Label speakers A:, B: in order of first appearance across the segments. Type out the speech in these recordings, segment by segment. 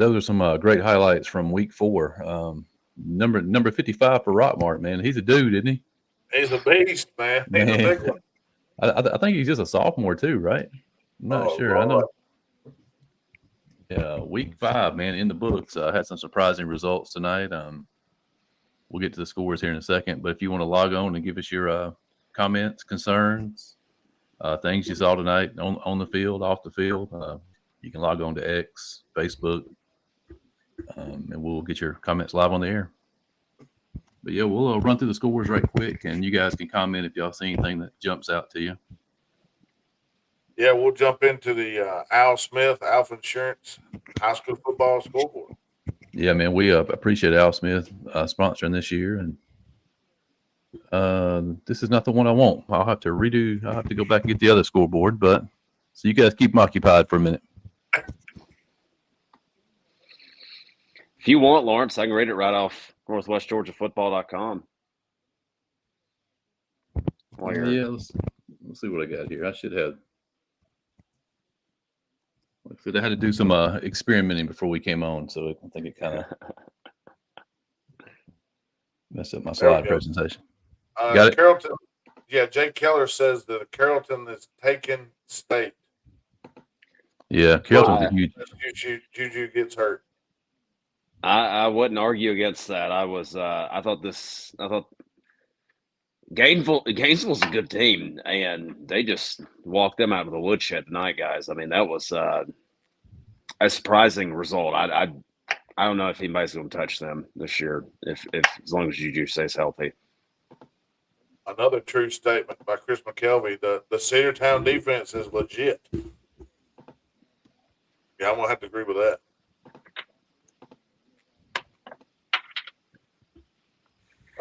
A: those are some great highlights from week 4. Number 55 for Rockmart, man. He's a dude, isn't he?
B: He's a beast, man. He's a
A: Man,
B: big one.
A: I think he's just a sophomore too, right? I'm not
B: Oh,
A: sure. I
B: Lord.
A: know. Yeah, week 5, man, in the books. Had some surprising results tonight. We'll get to the scores here in a second, but if you want to log on and give us your comments, concerns, things you saw tonight on the field, off the field, you can log on to X, Facebook, and we'll get your comments live on the air. But yeah, we'll run through the scores right quick, and you guys can comment if y'all see anything that jumps out to you.
B: Yeah, we'll jump into the Al Smith, Alfa Insurance High School Football Scoreboard.
A: Yeah, man, we appreciate Al Smith sponsoring this year, and this is not the one I want. I'll have to go back and get the other scoreboard, but so you guys keep them occupied for a minute.
C: If you want, Lawrence, I can read it right off northwestgeorgiafootball.com.
A: Yeah, let's see what I got here. I should have. I had to do some experimenting before we came on, so I think it kind of messed up my slide presentation. Got it?
B: Carrollton, yeah, Jake Keller says that Carrollton is taking state.
A: Yeah, Carrollton's a huge.
B: Juju gets hurt.
C: I wouldn't argue against that. I thought Gainesville's a good team, and they just walked them out of the woodshed tonight, guys. I mean, that was a surprising result. I don't know if anybody's going to touch them this year, if as long as Juju stays healthy.
B: Another true statement by Chris McKelvey. The Cedartown defense is legit. Yeah, I'm going to have to agree with that.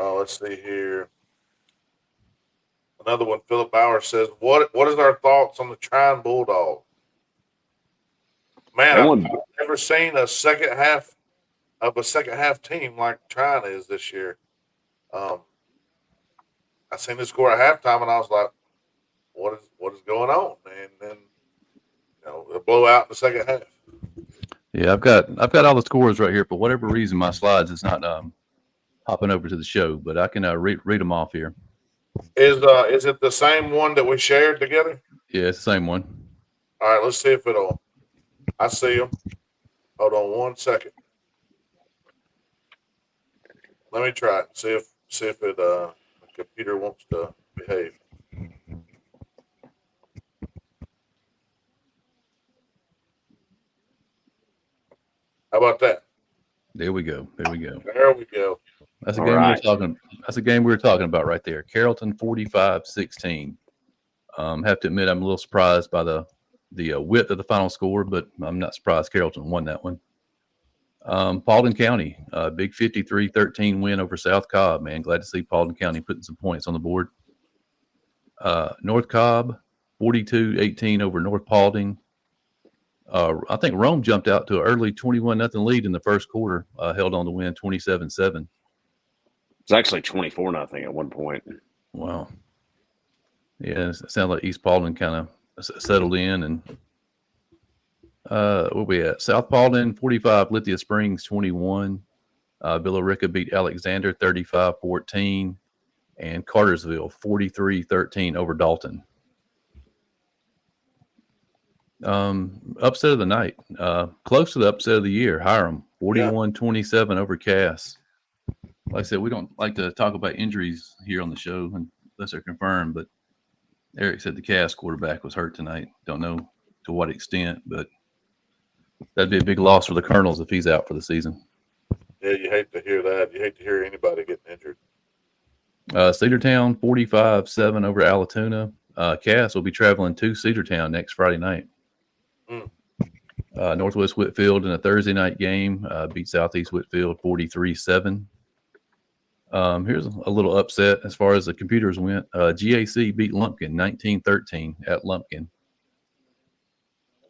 B: Oh, let's see here. Another one, Philip Bauer says, what is our thoughts on the Trine Bulldogs? Man, I've never seen a second half team like Trine is this year. I seen the score at halftime, and I was like, what is going on? And then, a blowout in the second half.
A: Yeah, I've got all the scores right here. For whatever reason, my slides is not hopping over to the show, but I can read them off here.
B: Is it the same one that we shared together?
A: Yeah, it's the same one.
B: All right, let's see if it'll. I see them. Hold on 1 second. Let me try it. See if it the computer wants to behave. How about that?
A: There we go.
B: There we go.
A: That's a game we were talking. That's a game we were talking about right there. Carrollton 45-16. Have to admit, I'm a little surprised by the width of the final score, but I'm not surprised Carrollton won that one. Paulding County, big 53-13 win over South Cobb. Man, glad to see Paulding County putting some points on the board. North Cobb 42-18 over North Paulding. I think Rome jumped out to an early 21-0 lead in the first quarter, held on to win 27-7.
C: It's actually 24-0 at one point.
A: Wow. Yeah, it sounds like East Paulding kind of settled in. And where we at? South Paulding 45, Lithia Springs 21. Villarica beat Alexander 35-14. And Cartersville 43-13 over Dalton. Upset of the night. Close to the upset of the year. Hiram 41-27 over Cass. Like I said, we don't like to talk about injuries here on the show unless they're confirmed, but Eric said the Cass quarterback was hurt tonight. Don't know to what extent, but that'd be a big loss for the Colonels if he's out for the season.
B: Yeah, you hate to hear that. You hate to hear anybody getting injured.
A: Cedartown 45-7 over Allatoona. Cass will be traveling to Cedartown next Friday night. Northwest Whitfield in a Thursday night game beat Southeast Whitfield 43-7. Here's a little upset as far as the computers went. GAC beat Lumpkin 19-13 at Lumpkin.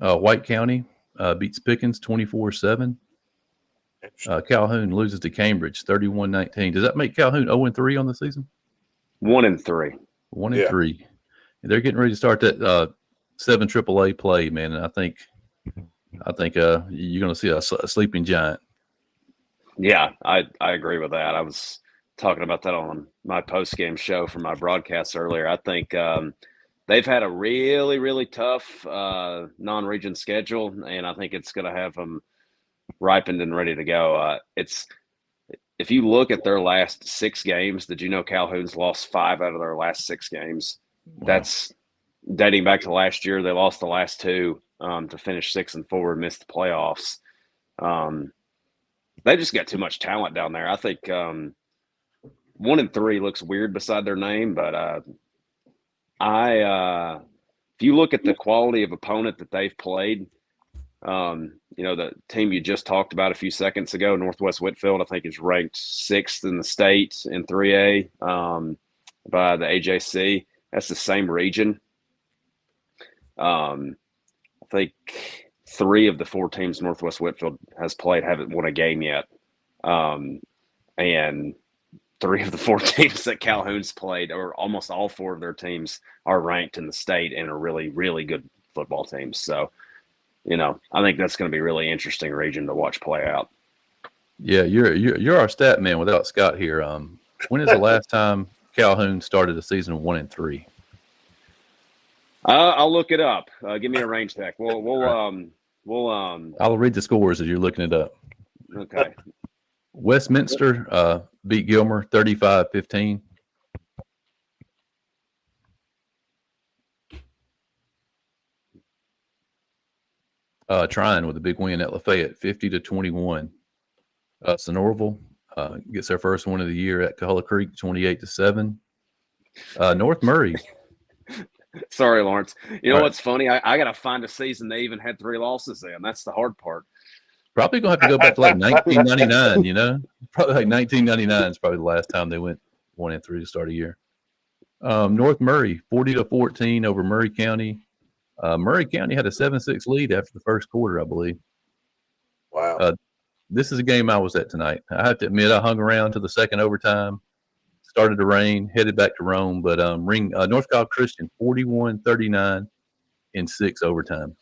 A: White County beats Pickens 24-7. Calhoun loses to Cambridge 31-19. Does that make Calhoun 0-3 on the season?
C: 1-3.
A: 1-3. They're getting ready to start that 7 AAA play, man. And I think I think you're going to see a sleeping giant.
C: Yeah, I agree with that. I was talking about that on my post game show for my broadcast earlier. I think they've had a really, really tough non-region schedule, and I think it's going to have them ripened and ready to go. If you look at their last 6 games, did you know Calhoun's lost 5 out of their last 6 games? Wow. That's dating back to last year. They lost the last 2 to finish 6-4 and missed the playoffs. They just got too much talent down there. I think 1-3 looks weird beside their name, but if you look at the quality of opponent that they've played, the team you just talked about a few seconds ago, Northwest Whitfield, I think is ranked 6th in the state in 3A by the AJC. That's the same region. I think 3 of the 4 teams Northwest Whitfield has played haven't won a game yet. And 3 of the 4 teams that Calhoun's played, or almost all 4 of their teams, are ranked in the state and are really, really good football teams. So, I think that's going to be a really interesting region to watch play out.
A: Yeah, you're our stat man without Scott here. When is the last time Calhoun started a season 1-3?
C: I'll look it up. Give me a range tech. I'll
A: read the scores as you're looking it up.
C: Okay.
A: Westminster beat Gilmer 35-15. Tryon with a big win at Lafayette, 50-21. Sonoraville gets their first win of the year at Cahulla Creek, 28-7. North Murray.
C: Sorry, Lawrence. You know what's funny? I got to find a season they even had 3 losses in. That's the hard part.
A: Probably going to have to go back to like 1999, Probably like 1999 is probably the last time they went 1-3 to start a year. North Murray, 40-14 over Murray County. Murray County had a 7-6 lead after the first quarter, I believe.
B: Wow.
A: This is a game I was at tonight. I have to admit, I hung around to the second overtime. Started to rain, headed back to Rome, but North Cobb Christian 41-39 in 6 overtime.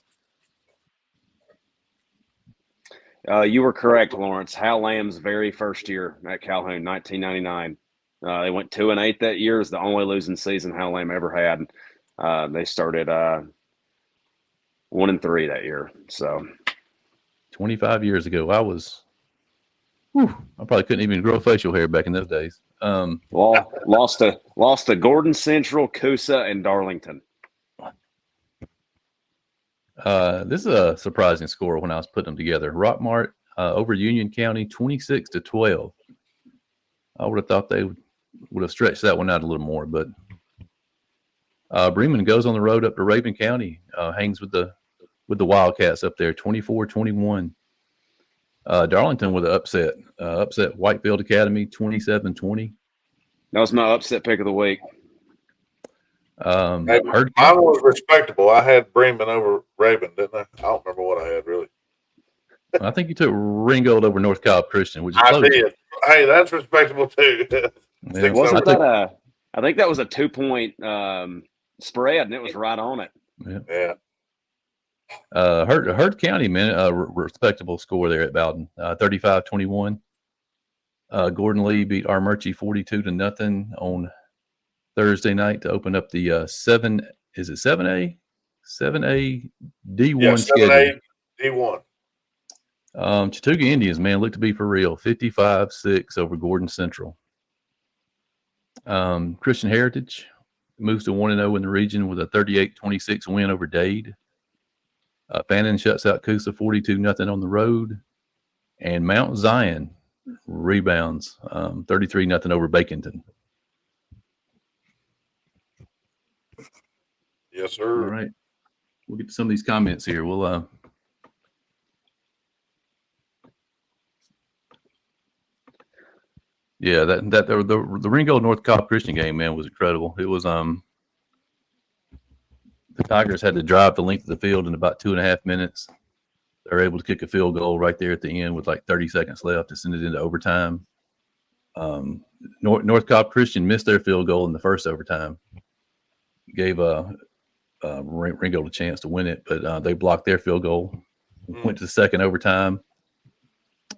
C: You were correct, Lawrence. Hal Lamb's very first year at Calhoun, 1999. They went 2-8 that year. It was the only losing season Hal Lamb ever had. They started 1-3 that year. So
A: 25 years ago, I probably couldn't even grow facial hair back in those days.
C: Lost to Gordon Central, Coosa, and Darlington.
A: This is a surprising score when I was putting them together. Rockmart over Union County, 26-12. I would have thought they would have stretched that one out a little more, but Bremen goes on the road up to Raven County, hangs with the Wildcats up there, 24-21. Darlington with an upset Whitefield Academy, 27-20.
C: That was my upset pick of the week.
B: Mine was respectable. I had Bremen over Raven, didn't I? I don't remember what I had, really.
A: I think you took Ringgold over North Cobb Christian, which is
B: I
A: close.
B: did. Hey, that's respectable, too.
C: I think that was a 2-point spread, and it was right on it.
B: Yeah.
A: Hurd County, man, respectable score there at Bowden, 35-21. Gordon Lee beat Armurchie 42-0 on Thursday night to open up the 7A D1 schedule.
B: 7A D1.
A: Chattooga Indians, man, look to be for real. 55-6 over Gordon Central. Christian Heritage moves to 1-0 in the region with a 38-26 win over Dade. Fannin shuts out Coosa 42-0 on the road. And Mount Zion rebounds 33-0 over Baconton.
B: Yes, sir.
A: All right. We'll get to some of these comments here. We'll yeah, the Ringgold North Cobb Christian game, man, was incredible. It was the Tigers had to drive the length of the field in about 2.5 minutes. They were able to kick a field goal right there at the end with like 30 seconds left to send it into overtime. North Cobb Christian missed their field goal in the first overtime. Gave Ringgold a chance to win it, but they blocked their field goal. went to the second overtime.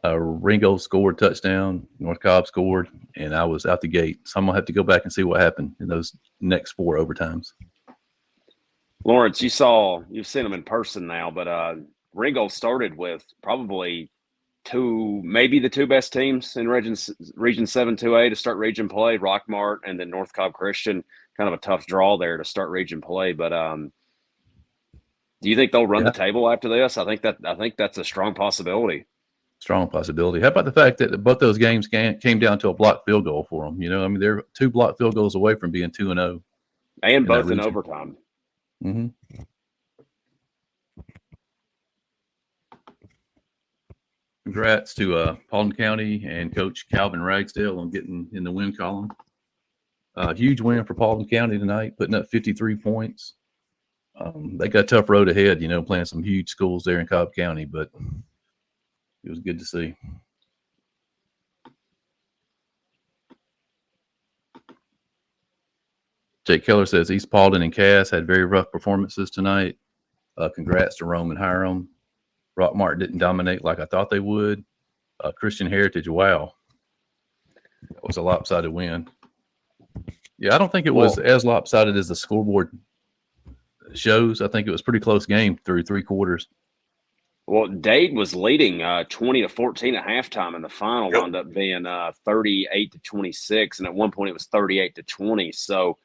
A: Ringo scored touchdown. North Cobb scored, and I was out the gate. So I'm gonna have to go back and see what happened in those next 4 overtimes.
C: Lawrence, you've seen them in person now, but Ringo started with probably maybe the 2 best teams in Region 7 2A to start region play, Rockmart and then North Cobb Christian. Kind of a tough draw there to start region play, but do you think they'll run the table after this? I think that's a strong possibility.
A: Strong possibility. How about the fact that both those games came down to a blocked field goal for them? I mean, they're 2 blocked field goals away from being 2-0,
C: and both in overtime.
A: Mm-hmm. Congrats to Paulding County and Coach Calvin Ragsdale on getting in the win column. Huge win for Paulding County tonight, putting up 53 points. They got a tough road ahead, playing some huge schools there in Cobb County, but it was good to see. Jake Keller says East Paulding and Cass had very rough performances tonight. Congrats to Rome and Hiram. Rockmart didn't dominate like I thought they would. Christian Heritage, wow. That was a lopsided win. Yeah, I don't think it was as lopsided as the scoreboard shows. I think it was a pretty close game through 3 quarters.
C: Well, Dade was leading 20-14 at halftime, and the final wound up being 38-26, and at one point it was 38-20. So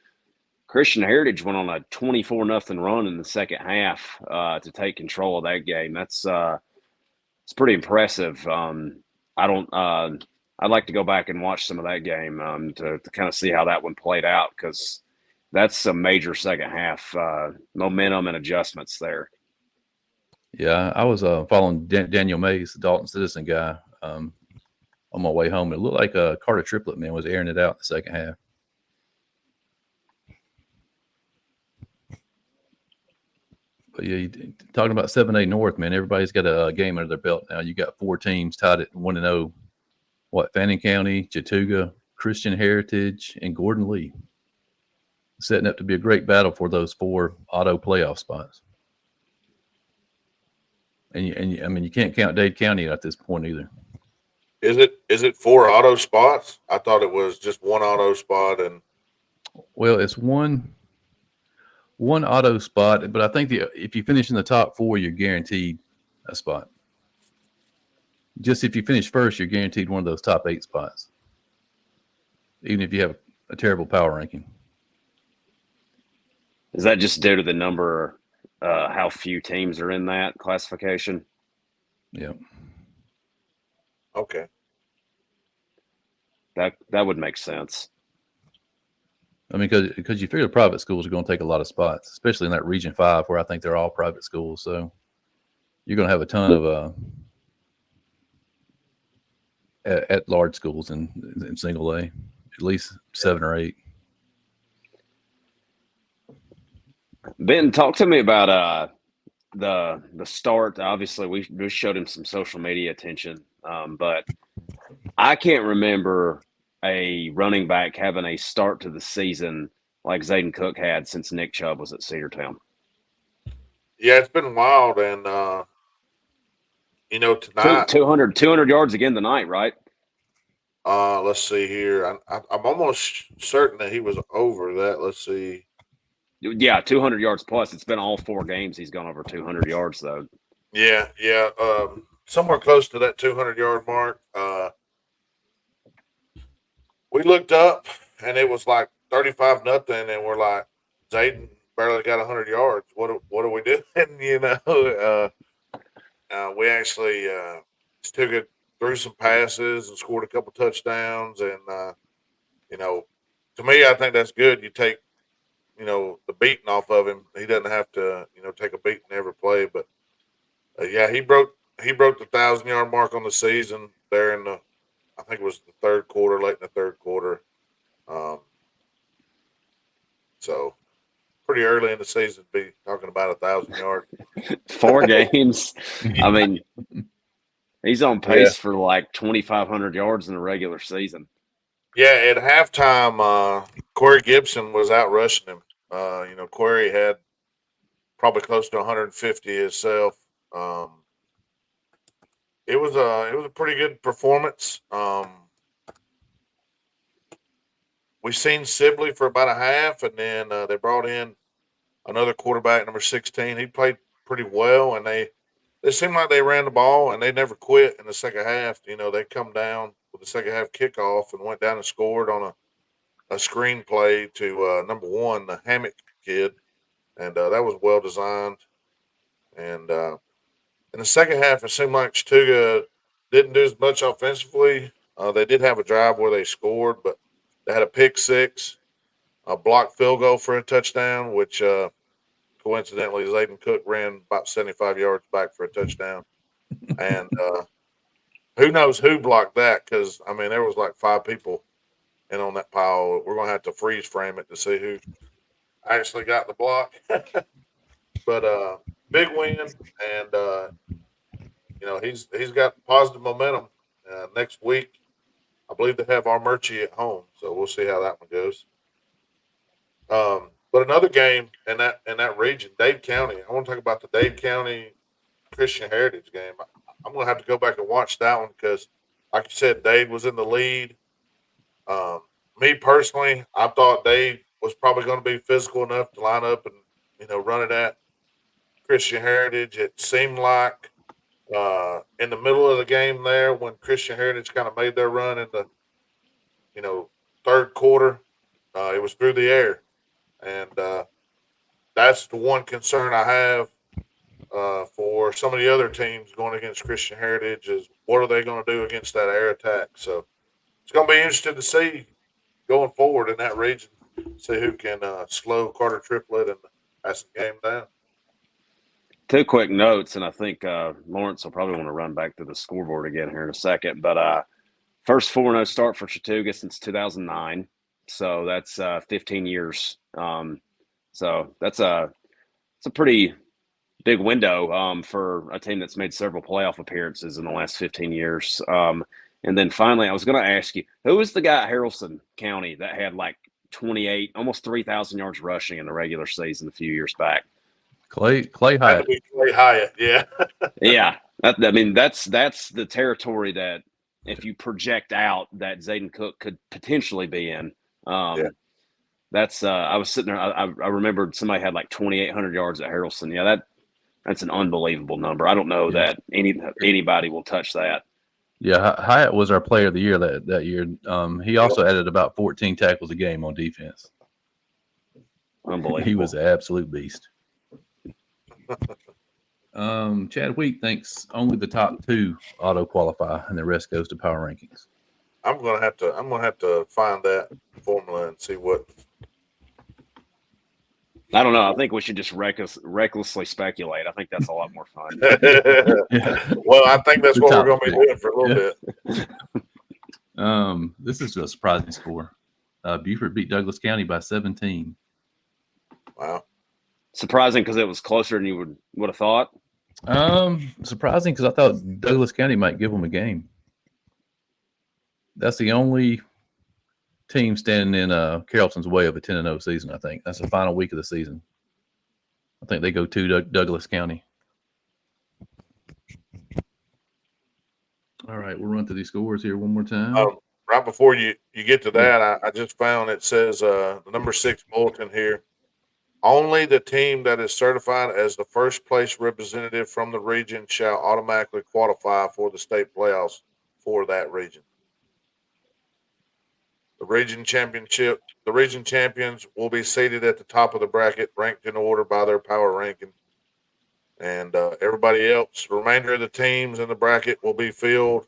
C: Christian Heritage went on a 24-0 run in the second half to take control of that game. That's it's pretty impressive. I'd like to go back and watch some of that game to kind of see how that one played out, because that's some major second half momentum and adjustments there.
A: Yeah, I was following Daniel Mays, the Dalton Citizen guy, on my way home. It looked like Carter Triplett, man, was airing it out in the second half. But yeah, talking about 7A North, man, everybody's got a game under their belt now. You got 4 teams tied at 1-0. Fannin County, Chattooga, Christian Heritage, and Gordon Lee. Setting up to be a great battle for those 4 auto playoff spots. And I mean, you can't count Dade County at this point either.
B: Is it 4 auto spots? I thought it was just 1 auto spot. And
A: well, it's one auto spot, but I think if you finish in the top 4, you're guaranteed a spot. Just if you finish first, you're guaranteed one of those top 8 spots, even if you have a terrible power ranking.
C: Is that just due to the number? How few teams are in that classification?
A: Yeah.
B: Okay.
C: That would make sense.
A: I mean, because you figure private schools are going to take a lot of spots, especially in that Region 5 where I think they're all private schools. So you're going to have a ton of at large schools in single A, at least 7 or 8.
C: Ben, talk to me about the start. Obviously, we showed him some social media attention, but I can't remember a running back having a start to the season like Zayden Cook had since Nick Chubb was at Cedartown.
B: Yeah, it's been wild, and tonight
C: 200 yards again tonight, right?
B: Let's see here. I'm almost certain that he was over that. Let's see.
C: Yeah, 200 yards plus. It's been all 4 games he's gone over 200 yards, though.
B: Yeah. Somewhere close to that 200-yard mark. We looked up, and it was like 35-0, and we're like, Zayden barely got 100 yards. What are we doing? We actually took it through some passes and scored a couple touchdowns, and to me, I think that's good. You take the beating off of him. He doesn't have to, take a beating every play. But yeah, he broke the 1,000-yard mark on the season there in I think it was the third quarter, late in the third quarter. So pretty early in the season to be talking about 1,000 yards.
C: 4 games. I mean, he's on pace for like 2,500 yards in the regular season.
B: Yeah, at halftime, Corey Gibson was out rushing him. Corey had probably close to 150 himself. it was a pretty good performance. We seen Sibley for about a half, and then they brought in another quarterback, number 16. He played pretty well, and they seemed like they ran the ball, and they never quit in the second half. You know, they come down with the second half kickoff and went down and scored on a screen play to number 1, the Hammock kid, and that was well designed. And in the second half, it seemed like Chattooga didn't do as much offensively. They did have a drive where they scored, but they had a pick six, a blocked field goal for a touchdown, which coincidentally Zayden Cook ran about 75 yards back for a touchdown. And who knows who blocked that? Because I mean, there was like 5 people in on that pile. We're gonna have to freeze frame it to see who actually got the block. But big win, and you know he's got positive momentum. Next week, I believe they have Armurchie at home, so we'll see how that one goes. But another game in that region, Dade County. I want to talk about the Dade County Christian Heritage game. I'm going to have to go back and watch that one because, like you said, Dade was in the lead. Me personally, I thought Dade was probably going to be physical enough to line up and run it at Christian Heritage. It seemed like in the middle of the game there when Christian Heritage kind of made their run in the third quarter, it was through the air, and that's the one concern I have for some of the other teams going against Christian Heritage is what are they going to do against that air attack? So it's going to be interesting to see going forward in that region, see who can slow Carter Triplett and pass the game down.
C: 2 quick notes, and I think Lawrence will probably want to run back to the scoreboard again here in a second. But first 4-0 start for Chattooga since 2009, so that's 15 years. So it's a pretty big window for a team that's made several playoff appearances in the last 15 years. And then finally, I was going to ask you, who was the guy at Haralson County that had like 28, almost 3,000 yards rushing in the regular season a few years back?
A: Clay Hyatt.
B: Clay Hyatt, yeah.
C: Yeah. That's the territory that if you project out that Zayden Cook could potentially be in.
B: Yeah.
C: That's I was sitting there. I remembered somebody had like 2,800 yards at Haralson. Yeah, that's an unbelievable number. I don't know that anybody will touch that.
A: Yeah, Hyatt was our player of the year that year. He also added about 14 tackles a game on defense.
C: Unbelievable.
A: He was an absolute beast. Chad Wheat thinks only the top 2 auto qualify, and the rest goes to power rankings.
B: I'm gonna have to find that formula and see what.
C: I don't know. I think we should just recklessly speculate. I think that's a lot more fun.
B: Well, I think that's what we're going to be doing for a little
A: bit. This is a surprising score. Beaufort beat Douglas County by 17.
B: Wow.
C: Surprising because it was closer than you would have thought.
A: Surprising because I thought Douglas County might give them a game. That's the only team standing in Carrollton's way of a 10-0 season, I think. That's the final week of the season. I think they go to Douglas County. All right, we'll run through these scores here one more time.
B: Right before you get to that, I just found it says the number 6 bulletin here. Only the team that is certified as the first place representative from the region shall automatically qualify for the state playoffs for that region. The region champions will be seated at the top of the bracket, ranked in order by their power ranking. And everybody else, the remainder of the teams in the bracket will be filled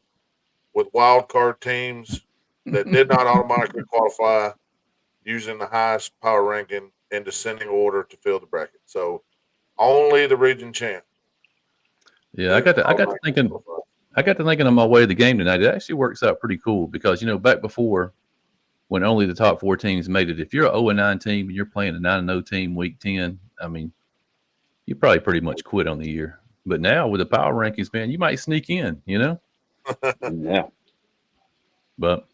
B: with wild card teams that did not automatically qualify using the highest power ranking in descending order to fill the bracket. So only the region champ.
A: Yeah, I got to thinking on my way to the game tonight. It actually works out pretty cool because back before, when only the top 4 teams made it, if you're an 0-9 team and you're playing a 9-0 team week 10, I mean, you probably pretty much quit on the year. But now with the power rankings, man, you might sneak in,
C: Yeah.
A: But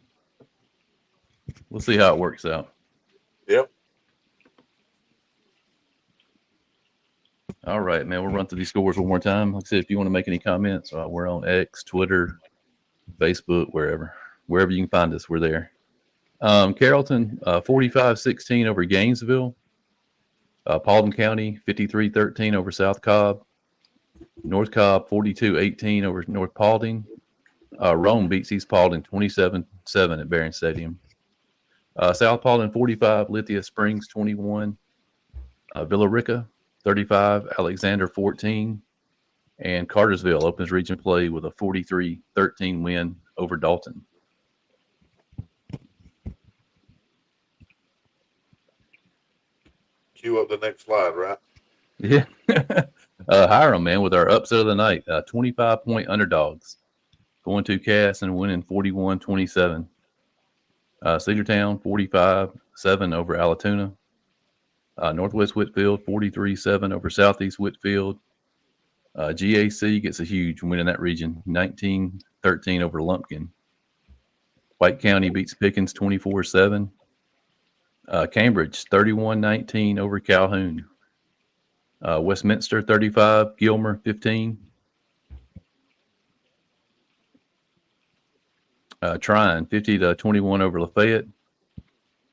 A: we'll see how it works out.
B: Yep.
A: All right, man. We'll run through these scores one more time. Like I said, if you want to make any comments, we're on X, Twitter, Facebook, wherever you can find us, we're there. Carrollton, 45-16 over Gainesville. Paulding County, 53-13 over South Cobb. North Cobb, 42-18 over North Paulding. Rome beats East Paulding 27-7 at Barron Stadium. South Paulding, 45, Lithia Springs, 21. Villa Rica, 35, Alexander, 14. And Cartersville opens region play with a 43-13 win over Dalton.
B: Cue up the next slide, right?
A: Yeah. Hiram, man, with our upset of the night, 25-point underdogs. Going to Cass and winning 41-27. Cedartown, 45-7 over Alatoona. Northwest Whitfield, 43-7 over Southeast Whitfield. GAC gets a huge win in that region, 19-13 over Lumpkin. White County beats Pickens 24-7. Cambridge, 31-19 over Calhoun. Westminster, 35, Gilmer, 15. Tryon, 50-21 over Lafayette.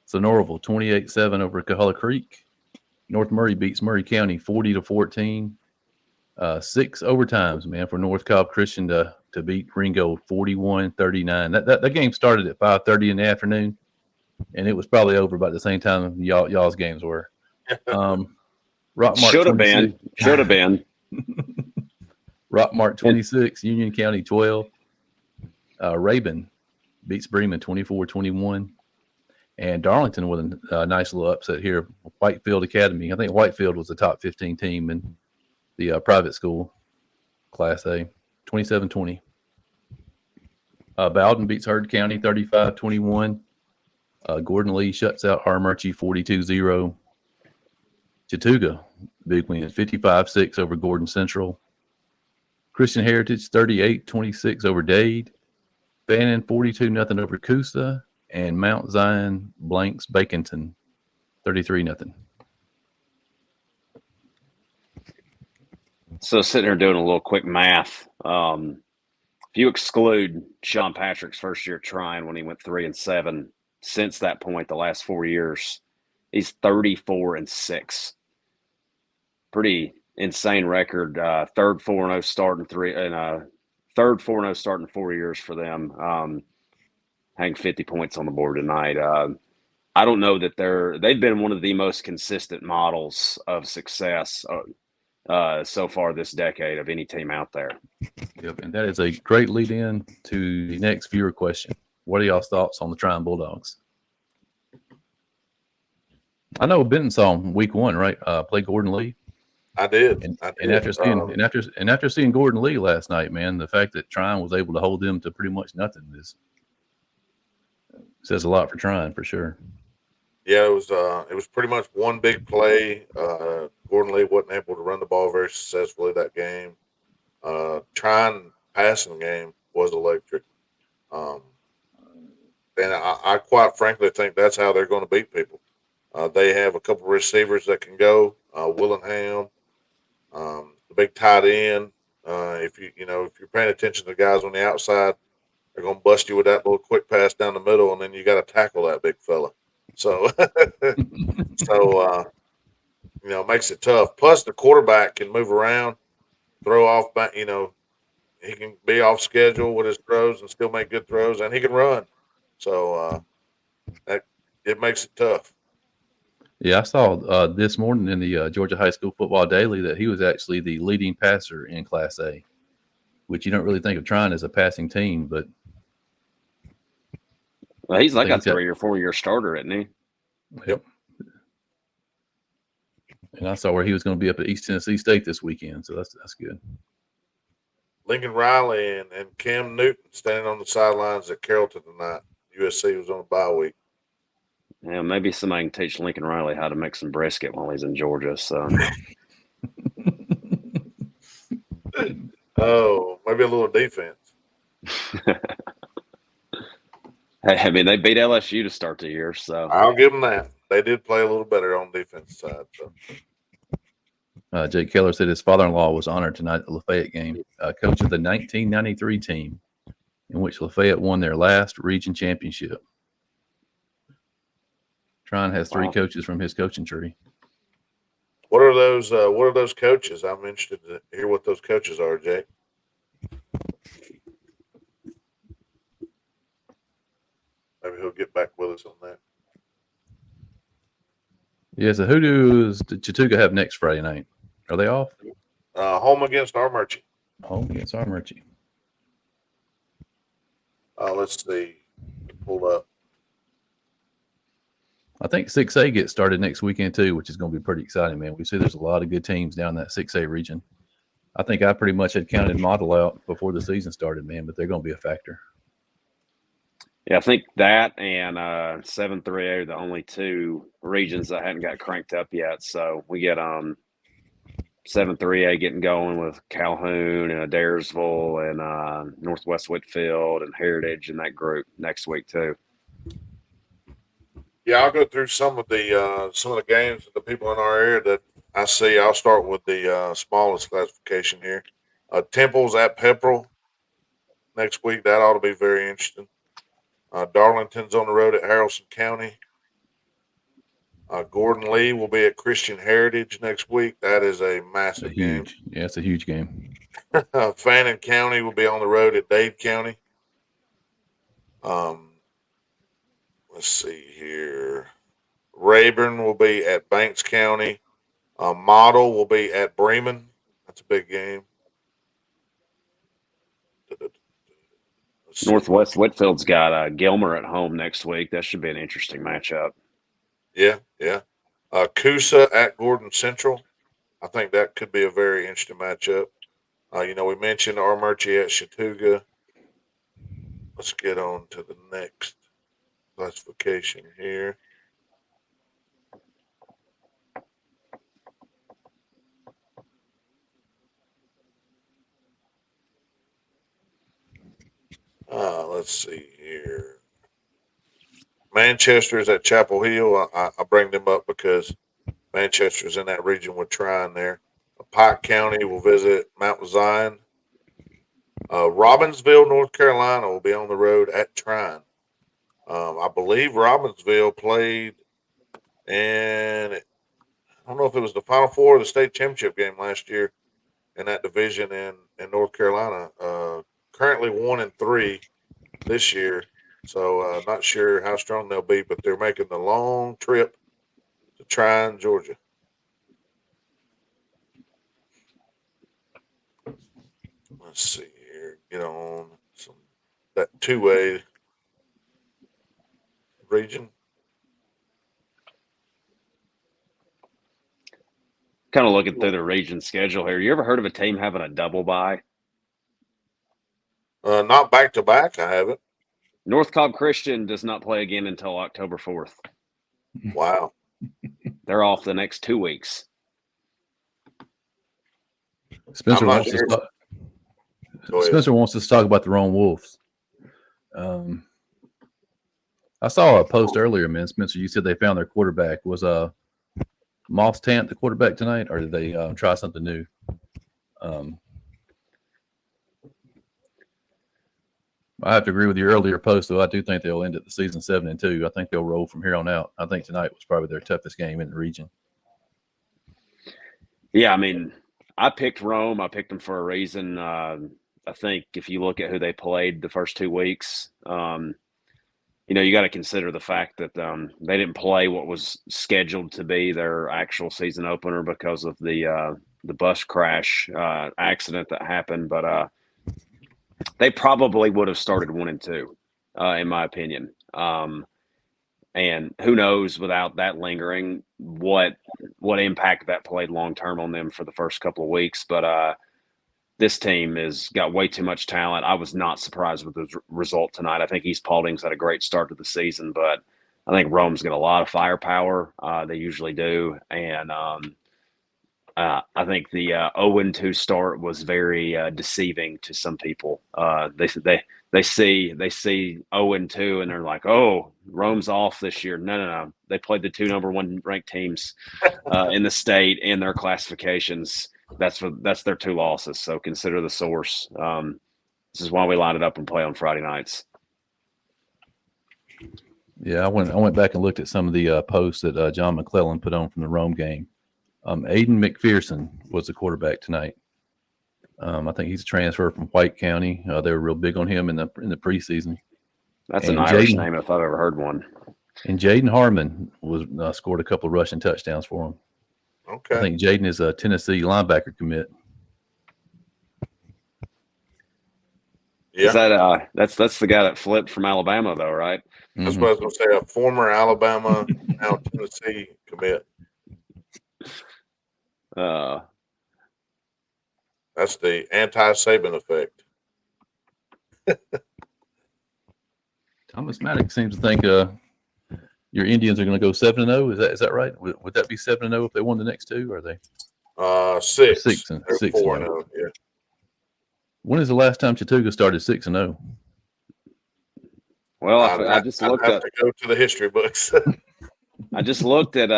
A: Sonoraville, 28-7 over Coahulla Creek. North Murray beats Murray County 40-14. 6 overtimes, man, for North Cobb Christian to beat Ringo 41-39. That game started at 5:30 in the afternoon, and it was probably over by the same time y'all's games were. Rockmart
C: Should have been.
A: Rockmart 26, Union County 12. Rabin beats Bremen 24-21. And Darlington with a nice little upset here. Whitefield Academy. I think Whitefield was the top 15 team in the private school, Class A, 27-20. Bowden beats Heard County 35-21. Gordon Lee shuts out Armurchie 42-0. Chattooga, big win, 55-6 over Gordon Central. Christian Heritage 38-26 over Dade. Fannin 42-0 over Coosa. And Mount Zion blanks Baconton 33-0.
C: So sitting here doing a little quick math. If you exclude Sean Patrick's first year trying when he went 3-7, since that point, the last 4 years, he's 34-6. Pretty insane record. Third 4-0 start in 4 years for them. Hang 50 points on the board tonight. I don't know that they've been one of the most consistent models of success so far this decade of any team out there.
A: Yep, and that is a great lead in to the next viewer question. What are y'all's thoughts on the Tryon Bulldogs? I know Benton saw him week 1, right? Play Gordon Lee.
B: I did.
A: And after seeing Gordon Lee last night, man, the fact that Tryon was able to hold them to pretty much nothing says a lot for Tryon for sure.
B: Yeah, it was pretty much one big play. Gordon Lee wasn't able to run the ball very successfully that game. Tryon passing game was electric. And I quite frankly think that's how they're going to beat people. They have a couple of receivers that can go. Willingham, the big tight end. If you're paying attention to the guys on the outside, they're going to bust you with that little quick pass down the middle, and then you got to tackle that big fella. So, it makes it tough. Plus, the quarterback can move around, throw off. He can be off schedule with his throws and still make good throws, and he can run. So, it makes it tough.
A: Yeah, I saw this morning in the Georgia High School Football Daily that he was actually the leading passer in Class A, which you don't really think of Tryon as a passing team, but
C: well, he's like a 3 or 4 year starter, isn't he?
A: Yep. And I saw where he was going to be up at East Tennessee State this weekend, so that's good.
B: Lincoln Riley and Cam Newton standing on the sidelines at Carrollton tonight. USC was on a bye week.
C: Yeah, maybe somebody can teach Lincoln Riley how to make some brisket while he's in Georgia. So,
B: oh, maybe a little defense.
C: Hey, I mean, they beat LSU to start the year, so
B: I'll give them that. They did play a little better on the defense side. So.
A: Jake Keller said his father-in-law was honored tonight at the Lafayette game, coach of the 1993 team, in which Lafayette won their last region championship. Trine has 3 coaches from his coaching tree.
B: What are those coaches? I'm interested to hear what those coaches are, Jake. Maybe he'll get back with us on that.
A: Yeah, so who does Chattooga have next Friday night? Are they off?
B: Home against Armurchie.
A: Home against Armurchie.
B: Let's see. Pull up.
A: I think 6A gets started next weekend too, which is going to be pretty exciting, man. We see there's a lot of good teams down that 6A region. I think I pretty much had counted Model out before the season started, man, but they're going to be a factor.
C: Yeah, I think that and 7-3A are the only 2 regions that hadn't got cranked up yet. So we get 7-3A getting going with Calhoun and Adairsville and Northwest Whitfield and Heritage in that group next week too.
B: Yeah, I'll go through some of the games that the people in our area that I see. I'll start with the smallest classification here. Temple's at Pepperell next week. That ought to be very interesting. Darlington's on the road at Haralson County. Gordon Lee will be at Christian Heritage next week. That is a massive game.
A: Yeah, it's a huge game.
B: Fannin County will be on the road at Dade County. Let's see here. Rayburn will be at Banks County. Model will be at Bremen. That's a big game.
C: Northwest Whitfield's got Gilmer at home next week. That should be an interesting matchup.
B: Yeah. Coosa at Gordon Central. I think that could be a very interesting matchup. We mentioned Armurchie at Chattooga. Let's get on to the next classification here. Let's see here. Manchester is at Chapel Hill. I bring them up because Manchester's in that region with Trine there. Pike County will visit Mount Zion. Robbinsville, North Carolina will be on the road at Trine. I believe Robbinsville played in, I don't know if it was the Final Four or the state championship game last year in that division in North Carolina. Currently 1-3 this year. So not sure how strong they'll be, but they're making the long trip to Trine, Georgia. Let's see here. Get on that 2A region.
C: Kind of looking through the region schedule here. You ever heard of a team having a double bye?
B: Not back to back. I haven't.
C: North Cobb Christian does not play again until October 4th.
B: Wow.
C: They're off the next 2 weeks.
A: Spencer wants us to talk about the Rome Wolves. I saw a post earlier, man. Spencer, you said they found their quarterback. Was Moss Tant the quarterback tonight, or did they try something new? I have to agree with your earlier post, though. I do think they'll end at the season 7-2. I think they'll roll from here on out. I think tonight was probably their toughest game in the region.
C: Yeah, I mean, I picked Rome. I picked them for a reason. I think if you look at who they played the first 2 weeks, you got to consider the fact that they didn't play what was scheduled to be their actual season opener because of the bus crash accident that happened. But they probably would have started 1-2, in my opinion. And who knows, without that lingering, what impact that played long term on them for the first couple of weeks. But this team has got way too much talent. I was not surprised with the result tonight. I think East Paulding's had a great start to the season, but I think Rome's got a lot of firepower. They usually do. And I think the 0-2 start was very deceiving to some people. They they see 0-2 and they're like, oh, Rome's off this year. No. They played the 2 number 1 ranked teams in the state in their classifications. That's their 2 losses. So consider the source. This is why we line it up and play on Friday nights.
A: Yeah, I went back and looked at some of the posts that John McClellan put on from the Rome game. Aiden McPherson was the quarterback tonight. I think he's a transfer from White County. They were real big on him in the preseason.
C: That's an Irish name if I've ever heard one.
A: And Jaden Harmon was scored a couple of rushing touchdowns for him.
B: Okay.
A: I think Jaden is a Tennessee linebacker commit.
C: Yeah. Is that that's the guy that flipped from Alabama though, right?
B: That's what I was going to say. A former Alabama, now Tennessee commit. That's the anti-Saban effect.
A: Thomas Maddox seems to think your Indians are going to go 7-0. Is that right? Would that be 7-0 if they won the next 2? Or are they
B: 6?
A: 4-0.
B: Yeah.
A: When is the last time Chattooga started 6-0?
C: Well, I just looked
B: at. To go to the history books.
C: I just looked at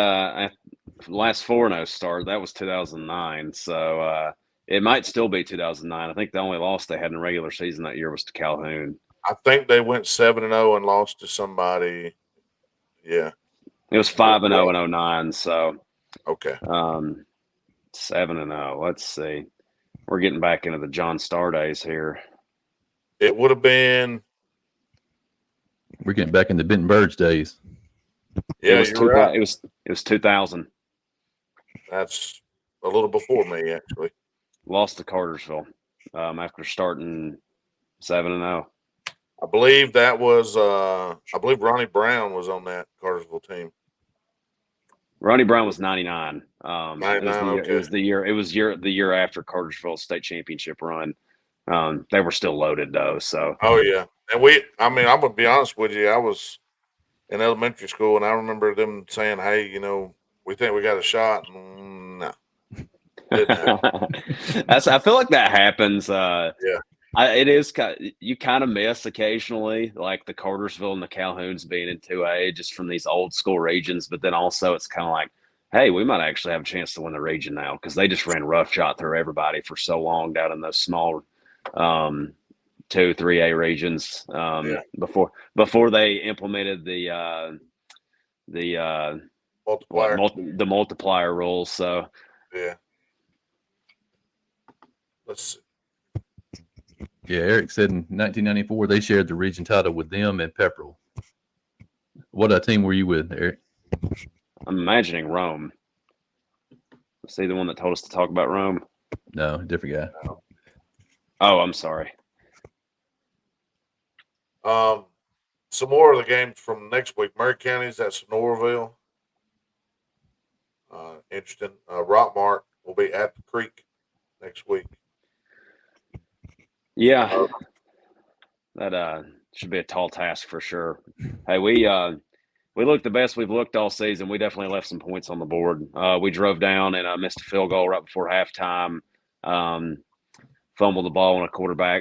C: last 4-0 start. That was 2009. So it might still be 2009. I think the only loss they had in the regular season that year was to Calhoun.
B: I think they went 7-0 and lost to somebody. Yeah.
C: It was 5-0 in 09. So
B: okay.
C: 7-0. Let's see. We're getting back into the John Starr days here.
B: It would have been.
A: We're getting back into Benton Bird's days.
C: Yeah, you're right. It was 2000.
B: That's a little before me, actually.
C: Lost to Cartersville after starting 7-0.
B: I believe that was. I believe Ronnie Brown was on that Cartersville team.
C: Ronnie Brown was 99.
B: 99.
C: It was the year after Cartersville state championship run. They were still loaded though. So.
B: Oh yeah, and I'm gonna be honest with you. I was in elementary school, and I remember them saying, "Hey, we think we got a shot." No.
C: I feel like that happens.
B: Yeah.
C: It is you kind of miss occasionally, like the Cartersville and the Calhouns being in 2A, just from these old school regions. But then also it's kind of like, hey, we might actually have a chance to win the region now because they just ran roughshod through everybody for so long down in those small 2, 3A regions before they implemented the multiplier rules. So
B: yeah. Let's see.
A: Yeah, Eric said in 1994 they shared the region title with them and Pepperell. What team were you with, Eric?
C: I'm imagining Rome. Was he the one that told us to talk about Rome?
A: No, different guy.
C: Oh, I'm sorry.
B: Some more of the games from next week. Murray County's at Sonoraville. Interesting. Rockmart will be at the Creek next week.
C: Yeah, that should be a tall task for sure. Hey, we looked the best we've looked all season. We definitely left some points on the board. We drove down and missed a field goal right before halftime. Fumbled the ball on a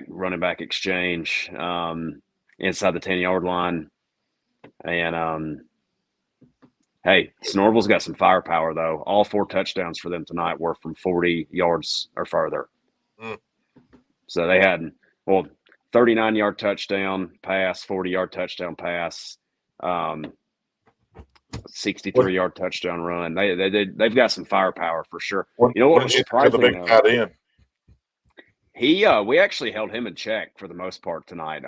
C: running back exchange inside the 10-yard line. And hey, Snorville's got some firepower though. All 4 touchdowns for them tonight were from 40 yards or further. So they had 39-yard touchdown pass, 40-yard touchdown pass, 63-yard touchdown run. They've got some firepower for sure. You know what was surprising? We actually held him in check for the most part tonight.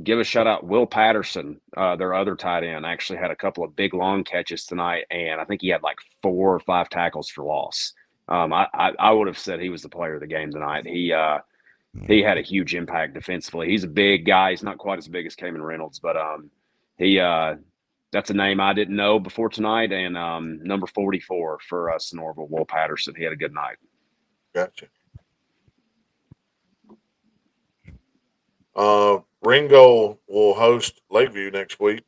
C: Give a shout out, Will Patterson, their other tight end, actually had a couple of big long catches tonight, and I think he had like 4 or 5 tackles for loss. I would have said he was the player of the game tonight. He had a huge impact defensively. He's a big guy. He's not quite as big as Kamen Reynolds, but that's a name I didn't know before tonight. And number 44 for Sonoraville, Will Patterson. He had a good night.
B: Gotcha. Ringo will host Lakeview next week,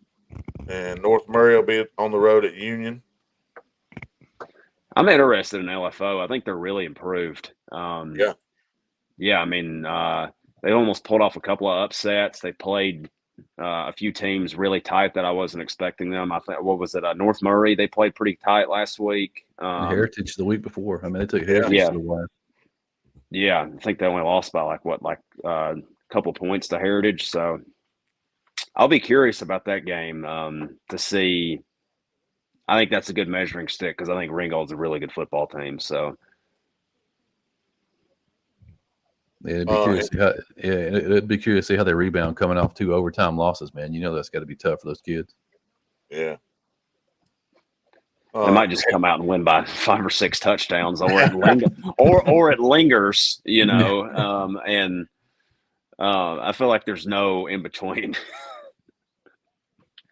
B: and North Murray will be on the road at Union.
C: I'm interested in LFO. I think they're really improved.
B: Yeah.
C: I mean, they almost pulled off a couple of upsets. They played a few teams really tight that I wasn't expecting them. I think, what was it? North Murray, they played pretty tight last week.
A: Heritage the week before. I mean, they took Heritage to the wire.
C: Yeah, I think they only lost by a couple points to Heritage. So I'll be curious about that game to see. I think that's a good measuring stick because I think Ringgold's a really good football team. So
A: Yeah, it'd be curious to see how they rebound coming off 2 overtime losses, man. You know that's got to be tough for those kids.
B: Yeah.
C: They might just come out and win by 5 or 6 touchdowns, or it lingers, you know. And I feel like there's no in between.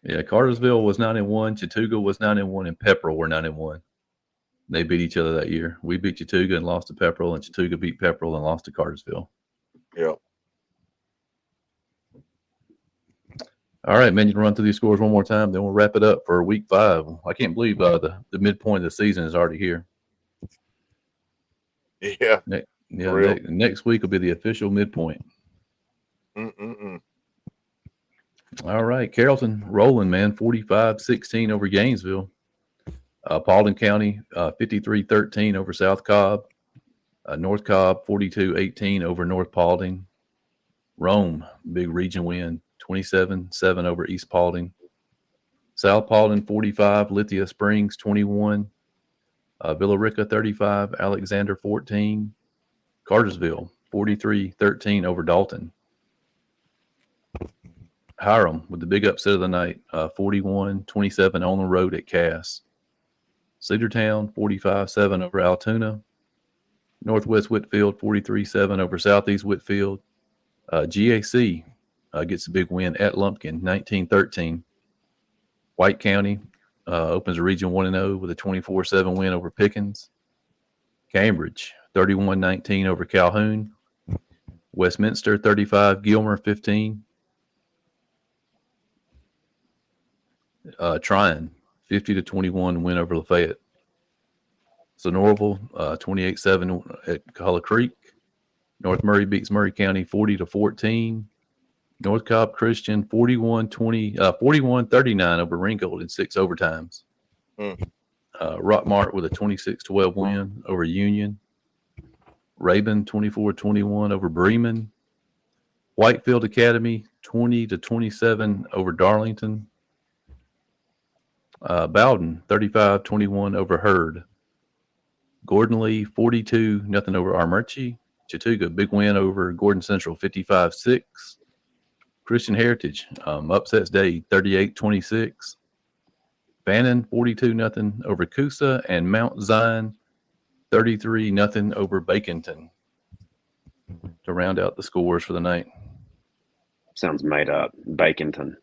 A: Yeah, Cartersville was 9-1, Chattooga was 9-1, and Pepperell were 9-1. They beat each other that year. We beat Chattooga and lost to Pepperell, and Chattooga beat Pepperell and lost to Cartersville.
B: Yeah.
A: All right, man, you can run through these scores one more time, then we'll wrap it up for week 5. I can't believe the midpoint of the season is already here.
B: Yeah.
A: Next week will be the official midpoint. All right, Carrollton rolling, man, 45-16 over Gainesville. Paulding County, 53-13 over South Cobb. North Cobb, 42-18 over North Paulding. Rome, big region win, 27-7 over East Paulding. South Paulding, 45. Lithia Springs, 21. Villa Rica, 35. Alexander, 14. Cartersville, 43-13 over Dalton. Hiram with the big upset of the night, 41-27 on the road at Cass. Cedartown, 45-7 over Altoona. Northwest Whitfield, 43-7 over Southeast Whitfield. GAC gets a big win at Lumpkin, 19-13. White County opens a Region 1-0 with a 24-7 win over Pickens. Cambridge, 31-19 over Calhoun. Westminster, 35. Gilmer, 15. Tryon, 50-21 win over Lafayette. Sonoraville, 28-7 at Hollow Creek. North Murray beats Murray County 40-14. North Cobb Christian 41-39 over Ringgold in 6 overtimes. Rockmart with a 26-12 win over Union. Rabun 24-21 over Bremen. Whitefield Academy 20-27 over Darlington. Bowden 35-21 over Hurd. Gordon Lee 42-0 over Armurchie. Chattooga big win over Gordon Central 55-6. Christian Heritage upsets day 38-26. Fannin 42-0 over Coosa, and Mount Zion 33-0 over Baconton to round out the scores for the night.
C: Sounds made up. Baconton.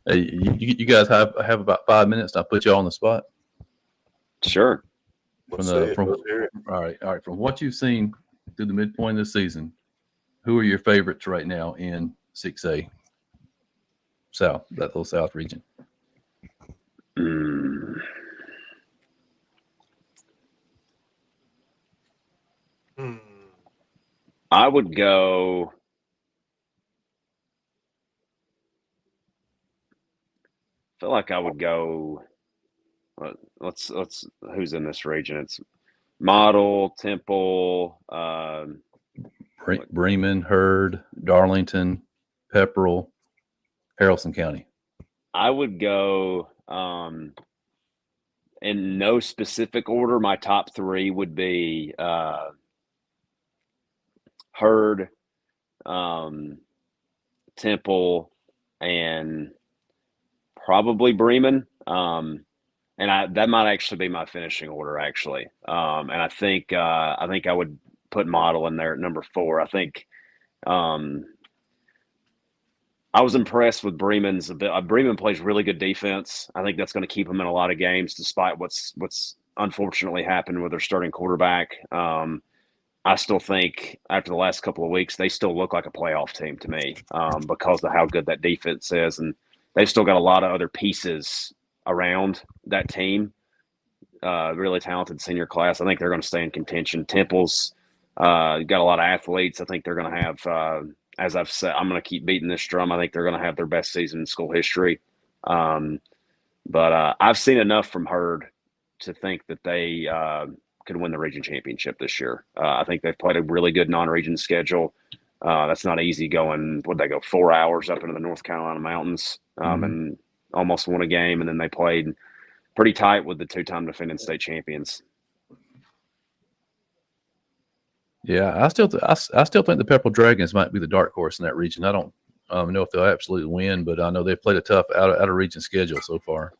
A: Hey, you guys have about 5 minutes. I'll put you on the spot.
C: Sure.
A: All right. From what you've seen through the midpoint of the season, who are your favorites right now in 6A South, that little South region?
C: I would go. I feel like I would go. Let's. Who's in this region? It's Model, Temple,
A: Bremen, Hurd, Darlington, Pepperell, Haralson County.
C: I would go in no specific order. My top 3 would be Hurd, Temple, and probably Bremen. And that might actually be my finishing order, actually. And I think I would put Model in there at number 4. I think I was impressed with Bremen's. Bremen plays really good defense. I think that's going to keep them in a lot of games, despite what's unfortunately happened with their starting quarterback. I still think after the last couple of weeks, they still look like a playoff team to me because of how good that defense is, and they've still got a lot of other pieces around that team. Really talented senior class. I think they're going to stay in contention. Temple's Got a lot of athletes. I think they're going to have, as I've said, I'm going to keep beating this drum. I think they're going to have their best season in school history. But I've seen enough from Hurd to think that they could win the region championship this year. I think they've played a really good non-region schedule. That's not easy going. Would they go 4 hours up into the North Carolina mountains and almost won a game, and then they played pretty tight with the two-time defending state champions.
A: Yeah, I still think the Pepperell Dragons might be the dark horse in that region. I don't know if they'll absolutely win, but I know they've played a tough out of region schedule so far.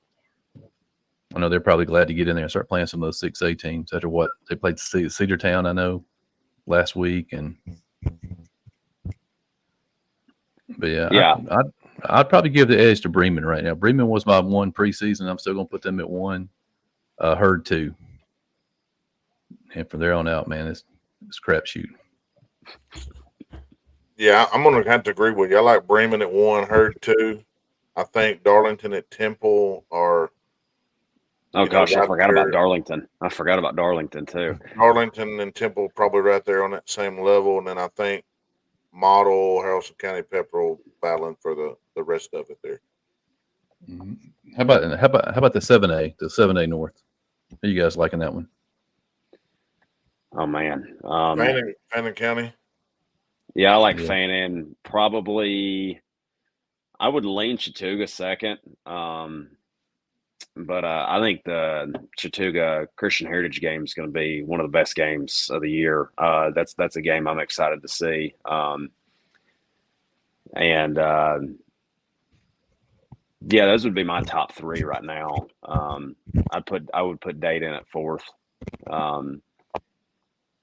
A: I know they're probably glad to get in there and start playing some of those 6A teams after what they played Cedartown, I know, last week. But yeah. I'd probably give the edge to Bremen right now. Bremen was my 1 preseason. I'm still going to put them at 1. Hurd 2. And from there on out, man, it's crapshoot.
B: Yeah, I'm going to have to agree with you. I like Bremen at 1, Hurd 2. I think Darlington at Temple are.
C: Oh, gosh, I forgot about Darlington. I forgot about Darlington, too.
B: Darlington and Temple probably right there on that same level. And then I think Model, Haralson County, Pepperell battling for the rest of it there.
A: How about the 7A, the 7A North? How you guys liking that one?
C: Oh, man.
B: Fannin County?
C: Yeah, I like Fannin. Probably I would lean Chattooga second. But I think the Chattooga Christian Heritage game is going to be one of the best games of the year. That's a game I'm excited to see. Yeah, those would be my top 3 right now. I would put Dade in at 4th.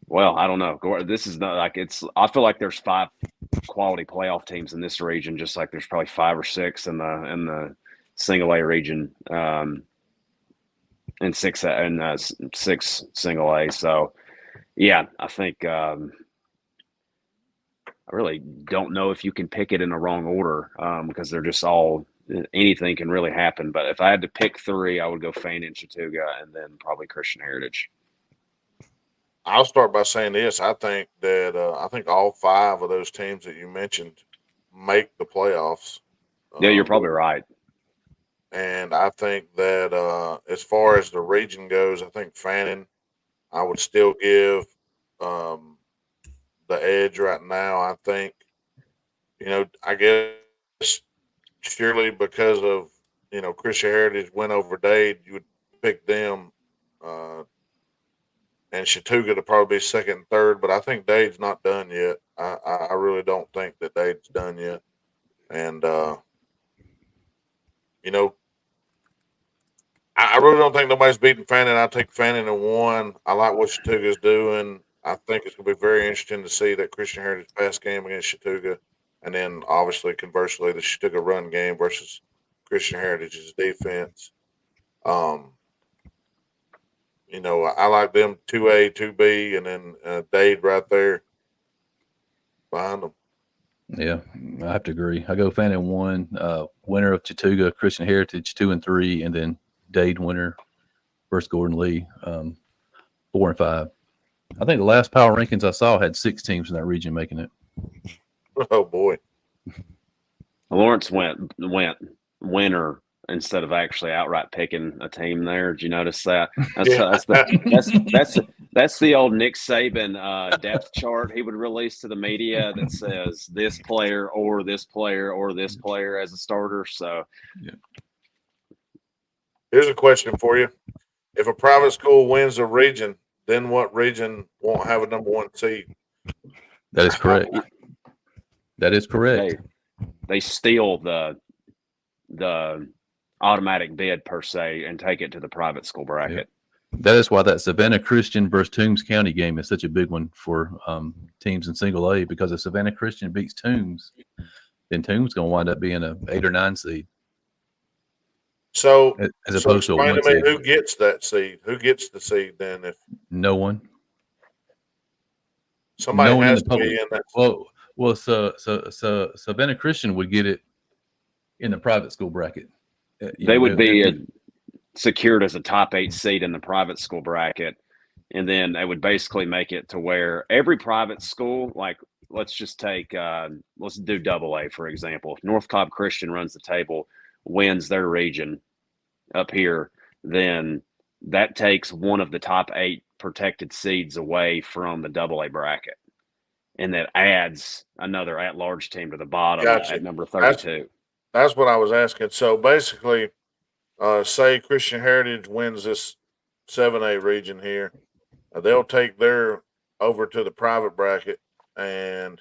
C: Well, I don't know. This is not like it's. I feel like there's 5 quality playoff teams in this region, just like there's probably 5 or 6 in the single A region, and 6 single A. So, yeah, I think I really don't know if you can pick it in the wrong order because they're just all anything can really happen. But if I had to pick 3, I would go Fannin, Chattooga, and then probably Christian Heritage.
B: I'll start by saying this. I think that all 5 of those teams that you mentioned make the playoffs.
C: Yeah, you're probably right.
B: And I think that as far as the region goes, I think Fannin, I would still give the edge right now. I think, I guess surely because of, Christian Heritage went over Dade, you would pick them and Chattooga to probably be second and third, but I think Dade's not done yet. I really don't think that Dade's done yet. And, I really don't think nobody's beating Fannin. I take Fannin at 1. I like what Chattooga's doing. I think it's going to be very interesting to see that Christian Heritage pass game against Chattooga. And then, obviously, conversely, the Chattooga run game versus Christian Heritage's defense. I like them 2A, 2B, and then Dade right there behind them.
A: Yeah, I have to agree. I go Fannin 1, winner of Chattooga, Christian Heritage 2 and 3, and then Dade winner versus Gordon Lee 4 and 5. I think the last power rankings I saw had 6 teams in that region making it.
B: Oh boy!
C: Lawrence went winner instead of actually outright picking a team there. Did you notice that? That's the old Nick Saban depth chart he would release to the media that says this player or this player or this player as a starter. So,
B: here's a question for you: if a private school wins a region, then what region won't have a number 1 seed?
A: That is correct. That is correct.
C: They steal the automatic bid per se and take it to the private school bracket.
A: Yeah. That is why that Savannah Christian versus Toombs County game is such a big one for teams in single A, because if Savannah Christian beats Toombs, then Toombs going to wind up being a 8 or 9 seed.
B: So,
A: as opposed to a 1 seed.
B: Who gets that seed? Who gets the seed then? If
A: no one,
B: somebody has to be in that.
A: Well, so Savannah Christian would get it in the private school bracket.
C: They would be secured as a top 8 seed in the private school bracket And then they would basically make it to where every private school, like let's just take, let's do AA, for example. If North Cobb Christian runs the table, wins their region up here, then that takes one of the top 8 protected seeds away from the AA bracket. And that adds another at-large team to the bottom at number 32.
B: That's what I was asking. So basically, say Christian Heritage wins this 7A region here, they'll take their over to the private bracket, and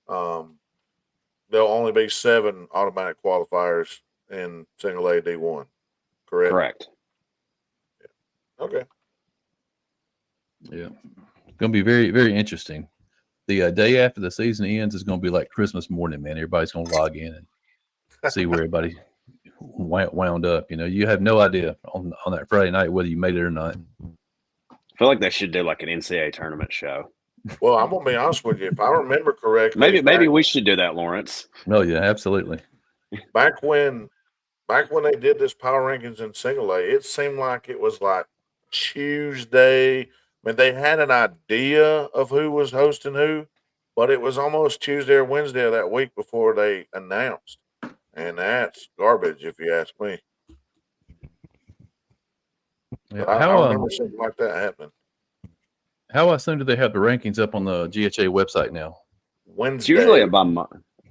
B: there'll only be 7 automatic qualifiers in single A D1. Correct.
C: Correct.
B: Yeah. Okay.
A: Yeah, it's going to be very, very interesting. The day after the season ends is going to be like Christmas morning, man. Everybody's going to log in and see where everybody wound up. You know, you have no idea on that Friday night whether you made it or not.
C: I feel like they should do like an NCAA tournament show.
B: Well, I'm gonna be honest with you. If I remember correctly,
C: maybe we should do that, Lawrence.
A: Oh yeah, absolutely.
B: Back when they did this power rankings in single A, it seemed like it was like Tuesday. I mean, they had an idea of who was hosting who, but it was almost Tuesday or Wednesday of that week before they announced. And that's garbage, if you ask me.
A: Yeah,
B: I remember something like that happening.
A: How soon do they have the rankings up on the GHA website now?
B: Wednesday.
C: It's usually up by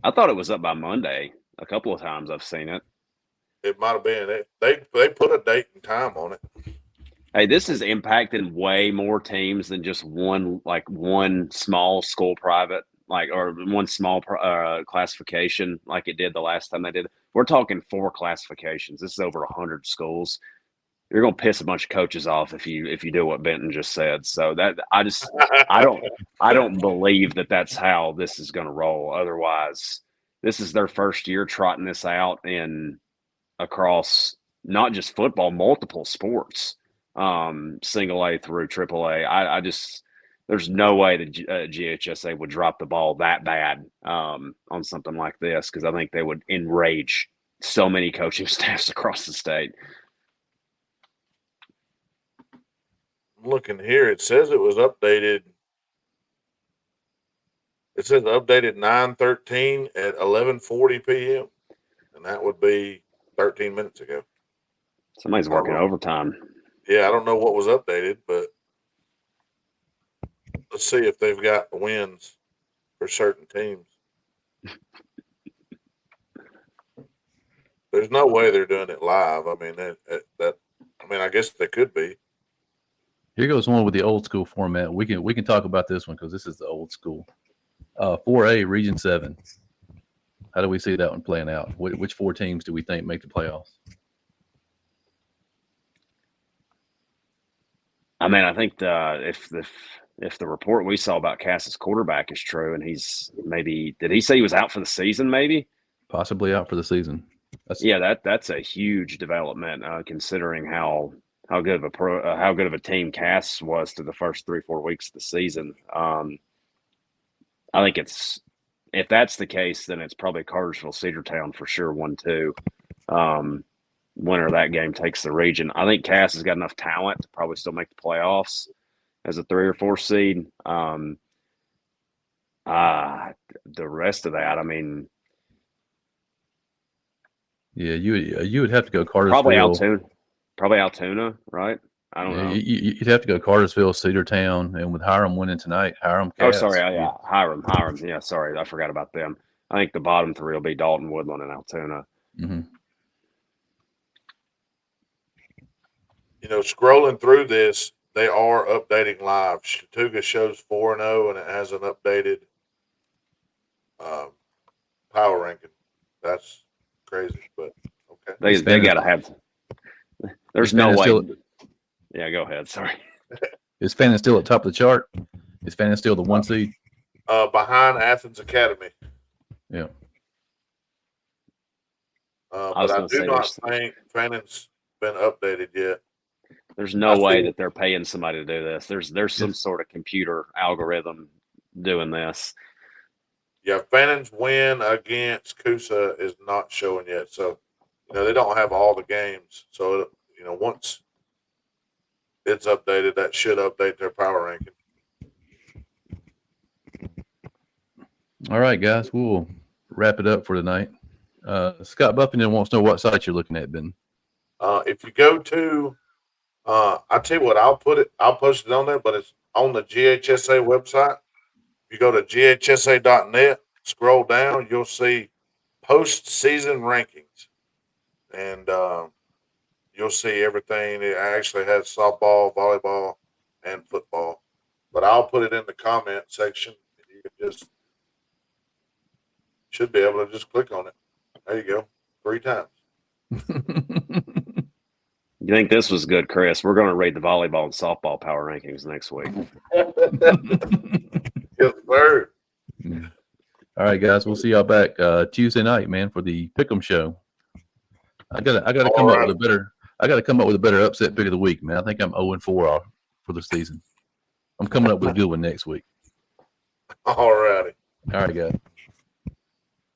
C: I thought it was up by Monday. A couple of times I've seen it.
B: It might have been. They put a date and time on it.
C: Hey, this is impacting way more teams than just one small school private, or one small classification like it did the last time they did. We're talking 4 classifications. This is over 100 schools. You're going to piss a bunch of coaches off if you do what Benton just said. So that I don't believe that that's how this is going to roll. Otherwise, this is their first year trotting this out across not just football, multiple sports, single A through triple A. I just there's no way that GHSA would drop the ball that bad on something like this, because I think they would enrage so many coaching staffs across the state.
B: Looking here, it says it was updated. It says updated 9/13 at 11:40 p.m. and that would be 13 minutes ago.
C: Somebody's working overtime.
B: Yeah, I don't know what was updated, but let's see if they've got wins for certain teams. There's no way they're doing it live. I mean, I guess they could be.
A: Here goes one with the old school format. We can talk about this one because this is the old school. 4A Region 7. How do we see that one playing out? Which 4 teams do we think make the playoffs?
C: I mean, I think if the report we saw about Cass's quarterback is true, and he's did he say he was out for the season? Maybe
A: possibly out for the season.
C: That's a huge development considering how good of a team Cass was to the first 3-4 weeks of the season. I think if that's the case, then it's probably Cartersville Cedartown for sure 1-2. Winner of that game takes the region. I think Cass has got enough talent to probably still make the playoffs as a 3 or 4 seed. The rest of that, I mean,
A: yeah, you would have to go Cartersville.
C: Probably Altoona, right? I don't know.
A: You'd have to go Cartersville, Cedartown, and with Hiram winning tonight, Hiram.
C: Cass. Oh, sorry, yeah, Hiram. Yeah, sorry, I forgot about them. I think the bottom 3 will be Dalton, Woodland, and Altoona.
A: Mm-hmm.
B: You know, scrolling through this, they are updating live. Chattooga shows 4-0, and it has an updated power ranking. That's crazy, but okay.
C: They got to have. There's no way. Yeah, go ahead. Sorry.
A: Is Fannin still at top of the chart? Is Fannin still the 1 seed?
B: Behind Athens Academy.
A: Yeah.
B: But I do not think Fannin's been updated yet.
C: There's no way that they're paying somebody to do this. There's some sort of computer algorithm doing this.
B: Yeah, Fannon's win against Coosa is not showing yet. So, they don't have all the games. So, once it's updated. That should update their power ranking.
A: All right, guys, we'll wrap it up for tonight. Scott Buffington wants to know what site you're looking at, Ben.
B: If you go to, I tell you what, I'll post it on there, but it's on the GHSA website. If you go to ghsa.net, scroll down, you'll see postseason rankings, and you'll see everything. It actually has softball, volleyball, and football. But I'll put it in the comment section. You can should be able to just click on it. There you go, 3 times.
C: You think this was good, Chris? We're going to rate the volleyball and softball power rankings next week.
B: Yes, sir.
A: All right, guys, we'll see y'all back Tuesday night, man, for the Pick'em show. I gotta come up with a better. I gotta come up with a better upset pick of the week, man. I think I'm 0-4 for the season. I'm coming up with a good one next week.
B: All righty.
A: All right, guys.